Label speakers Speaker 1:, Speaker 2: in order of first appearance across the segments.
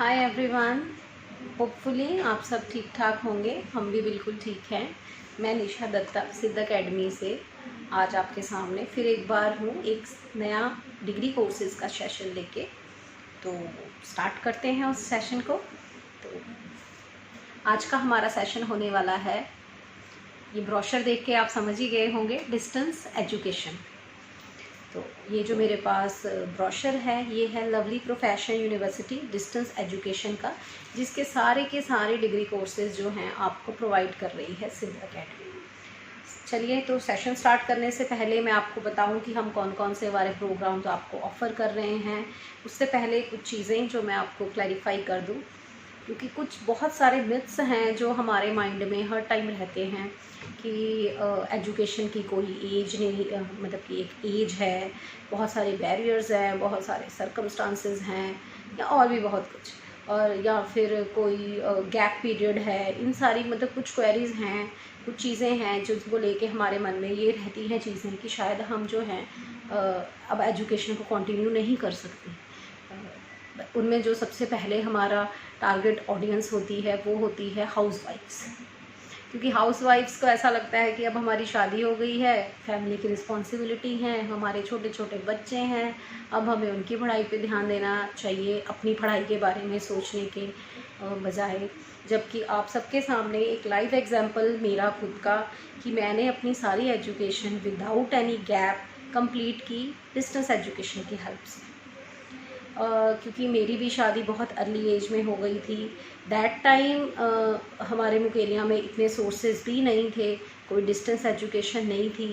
Speaker 1: Hi everyone, hopefully आप सब ठीक ठाक होंगे। हम भी बिल्कुल ठीक हैं। मैं निशा दत्ता सिद्ध अकेडमी से आज आपके सामने फिर एक बार हूँ एक नया डिग्री कोर्सेज़ का सेशन लेके। तो स्टार्ट करते हैं उस सेशन को। तो आज का हमारा सेशन होने वाला है, ये ब्रोशर देख के आप समझ ही गए होंगे, डिस्टेंस एजुकेशन। तो ये जो मेरे पास ब्रोशर है ये है lovely Professional university distance education का, जिसके सारे के सारे डिग्री कोर्सेज जो हैं आपको प्रोवाइड कर रही है सिद्ध अकेडमी। चलिए, तो सेशन स्टार्ट करने से पहले मैं आपको बताऊं कि हम कौन कौन से हमारे प्रोग्राम्स आपको ऑफ़र कर रहे हैं। उससे पहले कुछ चीज़ें जो मैं आपको क्लैरिफाई कर दूं, क्योंकि कुछ बहुत सारे मिथ्स हैं जो हमारे माइंड में हर टाइम रहते हैं कि एजुकेशन की कोई एज नहीं, मतलब कि एक एज है, बहुत सारे बैरियर्स हैं, बहुत सारे सर्कमस्टांसेस हैं, या और भी बहुत कुछ, और या फिर कोई गैप पीरियड है। इन सारी मतलब कुछ क्वेरीज़ हैं, कुछ चीज़ें हैं जिनको लेके हमारे मन में ये रहती हैं चीज़ें कि शायद हम जो हैं अब एजुकेशन को कंटिन्यू नहीं कर सकते। उनमें जो सबसे पहले हमारा टारगेट ऑडियंस होती है वो होती है हाउसवाइफ्स, क्योंकि हाउसवाइफ्स को ऐसा लगता है कि अब हमारी शादी हो गई है, फैमिली की रिस्पॉन्सिबिलिटी हैं, हमारे छोटे छोटे बच्चे हैं, अब हमें उनकी पढ़ाई पे ध्यान देना चाहिए अपनी पढ़ाई के बारे में सोचने के बजाय। जबकि आप सबके सामने एक लाइव एग्जांपल मेरा खुद का, कि मैंने अपनी सारी education without any gap complete की डिस्टेंस एजुकेशन की हेल्प से। क्योंकि मेरी भी शादी बहुत अर्ली एज में हो गई थी। दैट टाइम हमारे मुकेलिया में इतने सोर्सेज भी नहीं थे, कोई डिस्टेंस एजुकेशन नहीं थी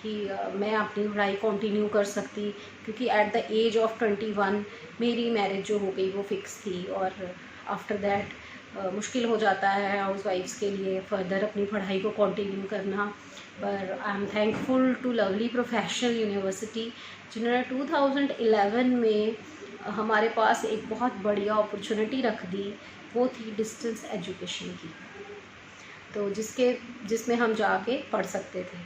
Speaker 1: कि मैं अपनी पढ़ाई कंटिन्यू कर सकती, क्योंकि एट द एज ऑफ 21 मेरी मैरिज जो हो गई वो फिक्स थी, और आफ्टर दैट मुश्किल हो जाता है हाउसवाइफ्स के लिए फर्दर अपनी पढ़ाई को कंटिन्यू करना। पर I am thankful to Lovely Professional University, जिन्होंने 2011 में हमारे पास एक बहुत बढ़िया अपॉर्चुनिटी रख दी, वो थी डिस्टेंस एजुकेशन की। तो जिसमें हम जाके पढ़ सकते थे,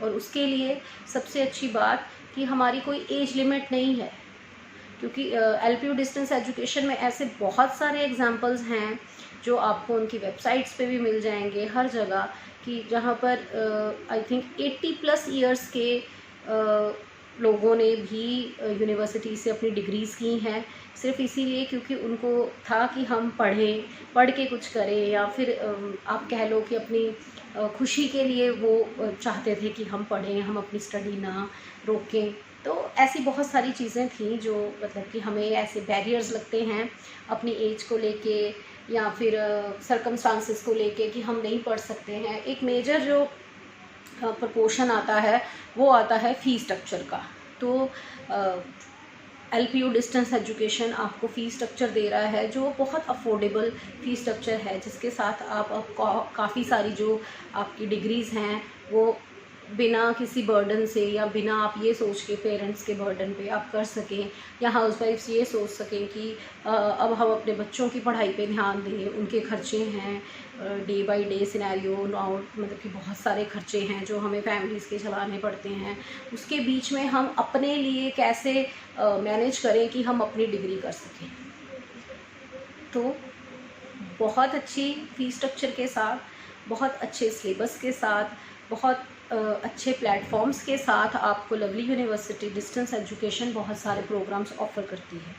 Speaker 1: और उसके लिए सबसे अच्छी बात कि हमारी कोई एज लिमिट नहीं है, क्योंकि एलपीयू डिस्टेंस एजुकेशन में ऐसे बहुत सारे एग्जांपल्स हैं जो आपको उनकी वेबसाइट्स पे भी मिल जाएंगे हर जगह, कि जहाँ पर आई थिंक 80+ ईयर्स के लोगों ने भी यूनिवर्सिटी से अपनी डिग्रीज़ की हैं, सिर्फ इसीलिए क्योंकि उनको था कि हम पढ़ें, पढ़ के कुछ करें, या फिर आप कह लो कि अपनी खुशी के लिए वो चाहते थे कि हम पढ़ें, हम अपनी स्टडी ना रोकें। तो ऐसी बहुत सारी चीज़ें थी जो मतलब कि हमें ऐसे बैरियर्स लगते हैं अपनी एज को लेके, या फिर सर्कमस्टांसेस को लेके कि हम नहीं पढ़ सकते हैं। एक मेजर जो प्रपोर्शन आता है वो आता है फ़ीस स्ट्रक्चर का। तो एलपीयू डिस्टेंस एजुकेशन आपको फ़ीस स्ट्रक्चर दे रहा है जो बहुत अफोर्डेबल फ़ीस स्ट्रक्चर है, जिसके साथ आप काफ़ी सारी जो आपकी डिग्रीज़ हैं वो बिना किसी बर्डन से, या बिना आप ये सोच के पेरेंट्स के बर्डन पे आप कर सकें, या हाउसवाइफ्स ये सोच सकें कि अब हम अपने बच्चों की पढ़ाई पे ध्यान दें, उनके खर्चे हैं, day by day scenario now, मतलब कि बहुत सारे खर्चे हैं जो हमें फैमिलीज़ के चलाने पड़ते हैं। उसके बीच में हम अपने लिए कैसे मैनेज करें कि हम अपनी डिग्री कर सकें। तो बहुत अच्छी फ़ीस स्ट्रक्चर के साथ, बहुत अच्छे सिलेबस के साथ, बहुत अच्छे प्लेटफॉर्म्स के साथ आपको लवली यूनिवर्सिटी डिस्टेंस एजुकेशन बहुत सारे प्रोग्राम्स ऑफ़र करती है,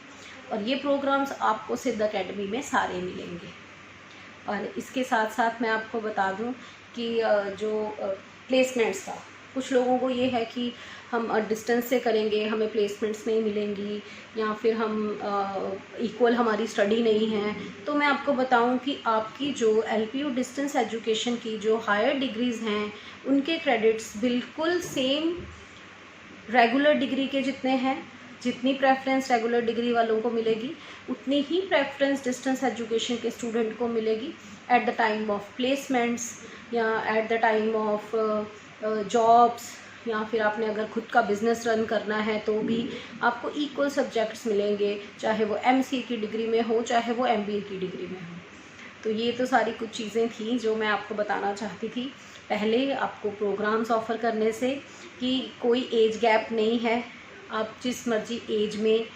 Speaker 1: और ये प्रोग्राम्स आपको सिद्ध अकेडमी में सारे मिलेंगे। और इसके साथ साथ मैं आपको बता दूं कि जो प्लेसमेंट्स का, कुछ लोगों को ये है कि हम डिस्टेंस से करेंगे हमें प्लेसमेंट्स नहीं मिलेंगी, या फिर हम इक्वल हमारी स्टडी नहीं है। तो मैं आपको बताऊं कि आपकी जो एलपीयू डिस्टेंस एजुकेशन की जो हायर डिग्रीज़ हैं उनके क्रेडिट्स बिल्कुल सेम रेगुलर डिग्री के जितने हैं, जितनी प्रेफरेंस रेगुलर डिग्री वालों को मिलेगी उतनी ही प्रेफरेंस डिस्टेंस एजुकेशन के स्टूडेंट को मिलेगी at the time of placements, या at the time of jobs, या फिर आपने अगर खुद का बिज़नेस रन करना है तो भी आपको इक्वल सब्जेक्ट्स मिलेंगे, चाहे वो एमसीए की डिग्री में हो, चाहे वो एमबीए की डिग्री में हो। तो ये तो सारी कुछ चीज़ें थी जो मैं आपको बताना चाहती थी पहले आपको प्रोग्राम्स ऑफ़र करने से, कि कोई एज गैप नहीं है, आप जिस मर्ज़ी एज में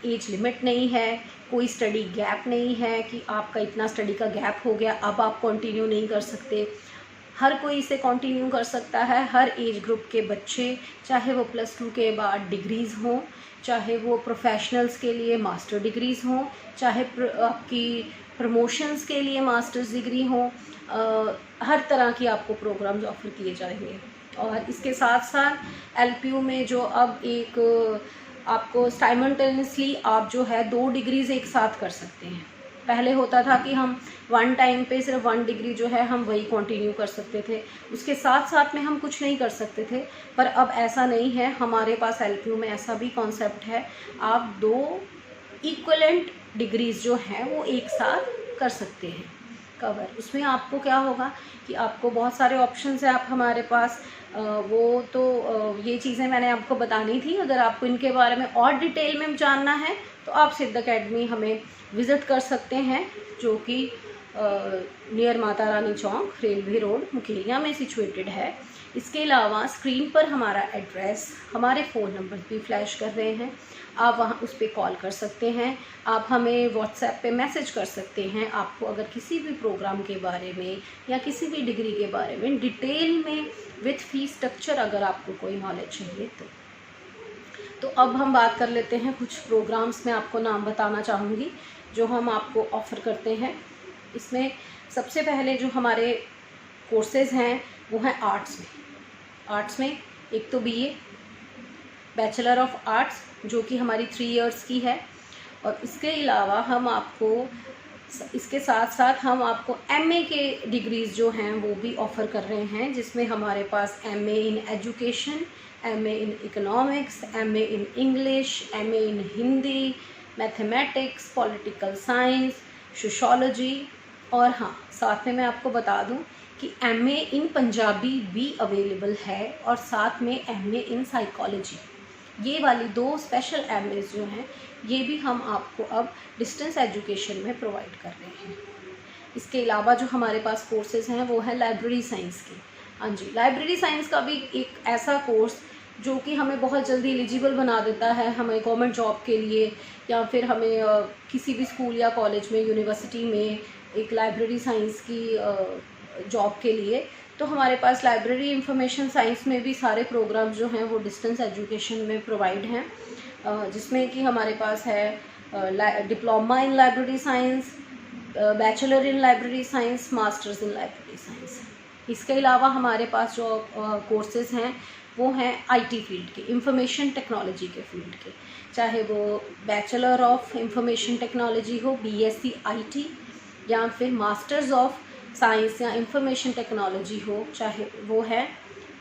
Speaker 1: एज लिमिट नहीं है, कोई स्टडी गैप नहीं है कि आपका इतना स्टडी का गैप हो गया अब आप कंटिन्यू नहीं कर सकते। हर कोई इसे कंटिन्यू कर सकता है, हर एज ग्रुप के बच्चे, चाहे वो +2 के बाद डिग्रीज़ हों, चाहे वो प्रोफेशनल्स के लिए मास्टर डिग्रीज़ हों, चाहे आपकी प्रमोशंस के लिए मास्टर्स डिग्री हों, हर तरह की आपको प्रोग्राम्स ऑफ़र किए जाएंगे। और इसके साथ साथ एलपीयू में जो अब एक आपको साइमल्टेनियसली आप जो है 2 डिग्रीज़ एक साथ कर सकते हैं। पहले होता था कि हम वन टाइम पे सिर्फ 1 डिग्री जो है हम वही कंटिन्यू कर सकते थे, उसके साथ साथ में हम कुछ नहीं कर सकते थे, पर अब ऐसा नहीं है। हमारे पास एलपीयू में ऐसा भी कॉन्सेप्ट है, आप 2 इक्विवेलेंट डिग्रीज़ जो हैं वो एक साथ कर सकते हैं कवर। उसमें आपको क्या होगा कि आपको बहुत सारे ऑप्शंस हैं आप हमारे पास, वो तो ये चीज़ें मैंने आपको बतानी थी। अगर आपको इनके बारे में और डिटेल में जानना है तो आप सिद्ध अकेडमी हमें विज़िट कर सकते हैं, जो कि नियर माता रानी चौक, रेलवे रोड, मुकेरिया में सिचुएटेड है। इसके अलावा स्क्रीन पर हमारा एड्रेस, हमारे फ़ोन नंबर भी फ्लैश कर रहे हैं, आप वहाँ उस पर कॉल कर सकते हैं, आप हमें व्हाट्सएप पे मैसेज कर सकते हैं। आपको अगर किसी भी प्रोग्राम के बारे में या किसी भी डिग्री के बारे में डिटेल में विथ फी स्ट्रक्चर अगर आपको कोई नॉलेज चाहिए तो अब हम बात कर लेते हैं कुछ प्रोग्राम्स में आपको नाम बताना चाहूँगी जो हम आपको ऑफ़र करते हैं। इसमें सबसे पहले जो हमारे कोर्सेज़ हैं वो हैं आर्ट्स में एक तो बीए बैचलर ऑफ आर्ट्स जो कि हमारी 3 इयर्स की है, और इसके अलावा हम आपको इसके साथ साथ हम आपको एमए के डिग्रीज़ जो हैं वो भी ऑफ़र कर रहे हैं, जिसमें हमारे पास MA in education, MA in economics, MA in English, MA in Hindi, mathematics, political science, sociology, और हाँ साथ में मैं आपको बता दूं कि एमए इन पंजाबी भी अवेलेबल है, और साथ में एमए इन साइकोलॉजी। ये वाली 2 स्पेशल एमएस जो हैं ये भी हम आपको अब डिस्टेंस एजुकेशन में प्रोवाइड कर रहे हैं। इसके अलावा जो हमारे पास कोर्सेज़ हैं वो है लाइब्रेरी साइंस की। हाँ जी, लाइब्रेरी साइंस का भी एक ऐसा कोर्स जो कि हमें बहुत जल्दी एलिजिबल बना देता है हमें गवर्नमेंट जॉब के लिए, या फिर हमें किसी भी स्कूल या कॉलेज में, यूनिवर्सिटी में एक लाइब्रेरी साइंस की जॉब के लिए। तो हमारे पास लाइब्रेरी इंफॉर्मेशन साइंस में भी सारे प्रोग्राम जो हैं वो डिस्टेंस एजुकेशन में प्रोवाइड हैं, जिसमें कि हमारे पास है diploma in library science, bachelor in library science, masters in library science. इसके अलावा हमारे पास जो कोर्सेज़ हैं वो हैं आईटी फील्ड के, इंफॉर्मेशन टेक्नोलॉजी के फील्ड के, चाहे वो बैचलर ऑफ इंफॉर्मेशन टेक्नोलॉजी हो बीएससी आईटी, या फिर मास्टर्स ऑफ साइंस या इंफॉर्मेशन टेक्नोलॉजी हो, चाहे वो है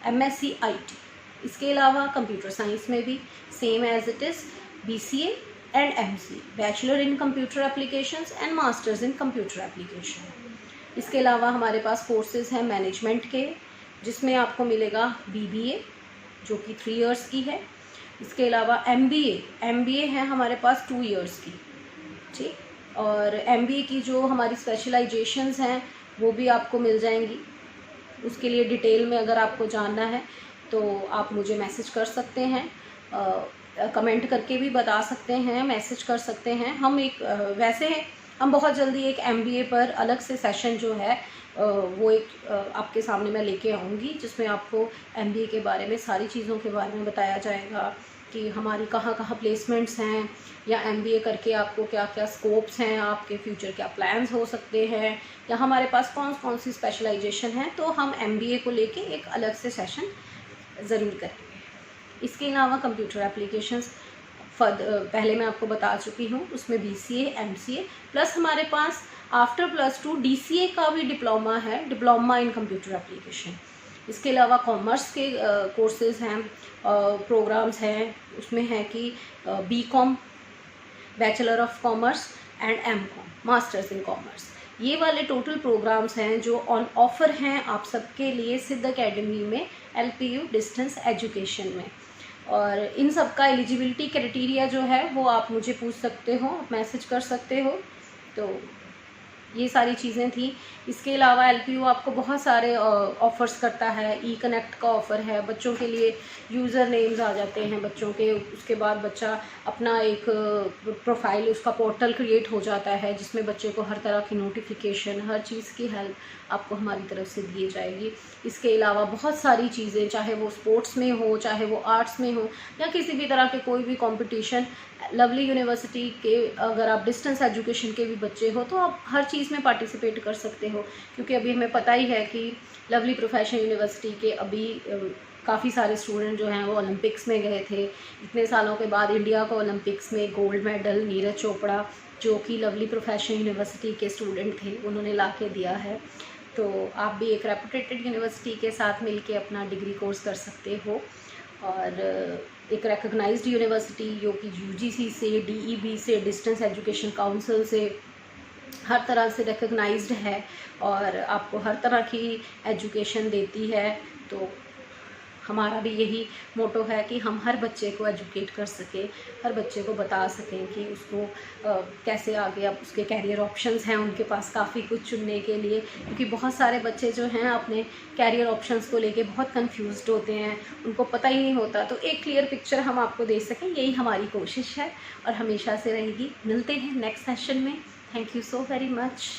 Speaker 1: एमएससी आईटी। इसके अलावा कंप्यूटर साइंस में भी same as it is BCA and MCA, bachelor in computer applications and masters in computer application. इसके अलावा हमारे पास कोर्सेज़ हैं मैनेजमेंट के, जिसमें आपको मिलेगा बीबीए जो कि 3 इयर्स की है। इसके अलावा एमबीए है हमारे पास 2 इयर्स की, ठीक। और एमबीए की जो हमारी स्पेशलाइजेशंस हैं वो भी आपको मिल जाएंगी। उसके लिए डिटेल में अगर आपको जानना है तो आप मुझे मैसेज कर सकते हैं, कमेंट करके भी बता सकते हैं, मैसेज कर सकते हैं। हम वैसे हम बहुत जल्दी एक एमबीए पर अलग से सेशन जो है वो एक आपके सामने मैं लेके आऊँगी, जिसमें आपको एमबीए के बारे में सारी चीज़ों के बारे में बताया जाएगा कि हमारी कहाँ कहाँ प्लेसमेंट्स हैं, या एमबीए करके आपको क्या क्या स्कोप्स हैं, आपके फ्यूचर क्या प्लान्स हो सकते हैं, या हमारे पास कौन कौन सी स्पेशलाइजेशन है। तो हम एमबीए को लेके एक अलग से सेशन ज़रूर करेंगे। इसके अलावा कंप्यूटर एप्लीकेशंस पहले मैं आपको बता चुकी हूँ, उसमें बीसीए एमसीए प्लस हमारे पास आफ्टर +2 डीसीए का भी डिप्लोमा है, डिप्लोमा इन कंप्यूटर एप्लीकेशन। इसके अलावा कॉमर्स के कोर्सेज़ हैं, प्रोग्राम्स हैं, उसमें है कि BCom, bachelor of commerce and MCom, masters in commerce. ये वाले टोटल प्रोग्राम्स हैं जो ऑन ऑफ़र हैं आप सबके लिए सिद्ध अकेडमी में एलपीयू डिस्टेंस एजुकेशन में। और इन सब का एलिजिबिलिटी क्राइटेरिया जो है वो आप मुझे पूछ सकते हो, मैसेज कर सकते हो। तो ये सारी चीज़ें थी। इसके अलावा LPU आपको बहुत सारे ऑफ़र्स करता है। ई कनेक्ट का ऑफ़र है, बच्चों के लिए यूज़र नेम्स आ जाते हैं बच्चों के। उसके बाद बच्चा अपना एक प्रोफाइल, उसका पोर्टल क्रिएट हो जाता है जिसमें बच्चे को हर तरह की नोटिफिकेशन, हर चीज़ की हेल्प आपको हमारी तरफ से दी जाएगी। इसके अलावा बहुत सारी चीज़ें, चाहे वो स्पोर्ट्स में हो, चाहे वो आर्ट्स में हो, या किसी भी तरह के कोई भी कंपटीशन, लवली यूनिवर्सिटी के अगर आप डिस्टेंस एजुकेशन के भी बच्चे हो तो आप हर चीज़ में पार्टिसिपेट कर सकते हो। क्योंकि अभी हमें पता ही है कि लवली प्रोफेशनल यूनिवर्सिटी के अभी काफ़ी सारे स्टूडेंट जो हैं वो ओलंपिक्स में गए थे। इतने सालों के बाद इंडिया को ओलंपिक्स में गोल्ड मेडल नीरज चोपड़ा, जो कि लवली प्रोफेशनल यूनिवर्सिटी के स्टूडेंट थे, उन्होंने ला के दिया है। तो आप भी एक रेपुटेटेड यूनिवर्सिटी के साथ मिलके अपना डिग्री कोर्स कर सकते हो, और एक रिकॉग्नाइज्ड यूनिवर्सिटी जो कि UGC से, DEB से, डिस्टेंस एजुकेशन काउंसिल से हर तरह से रिकॉग्नाइज्ड है और आपको हर तरह की एजुकेशन देती है। तो हमारा भी यही मोटो है कि हम हर बच्चे को एजुकेट कर सकें, हर बच्चे को बता सकें कि उसको कैसे आगे, अब उसके कैरियर ऑप्शंस हैं उनके पास काफ़ी कुछ चुनने के लिए। क्योंकि बहुत सारे बच्चे जो हैं अपने कैरियर ऑप्शंस को लेके बहुत कंफ्यूज्ड होते हैं, उनको पता ही नहीं होता। तो एक क्लियर पिक्चर हम आपको दे सकें, यही हमारी कोशिश है और हमेशा से रहेगी। मिलते हैं नेक्स्ट सेशन में। Thank you so very much.